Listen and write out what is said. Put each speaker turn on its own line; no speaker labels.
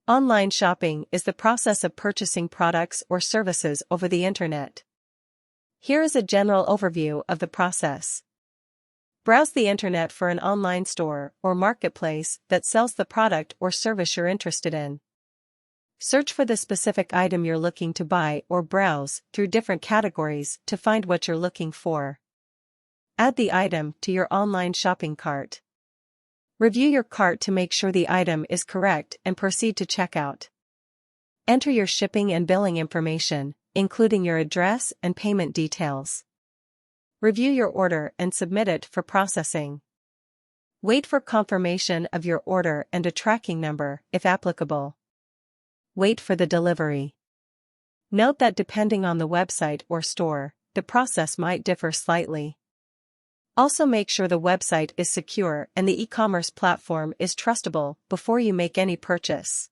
Online shopping is the process of purchasing products or services over the internet. Here is a general overview of the process. Browse the internet for an online store or marketplace that sells the product or service you're interested in. Search for the specific item you're looking to buy or browse through different categories to find what you're looking for. Add the item to your online shopping cart. Review your cart to make sure the item is correct and proceed to checkout. Enter your shipping and billing information, including your address and payment details. Review your order and submit it for processing. Wait for confirmation of your order and a tracking number, if applicable. Wait for the delivery. Note that depending on the website or store, the process might differ slightly. Also make sure the website is secure and the e-commerce platform is trustable before you make any purchase.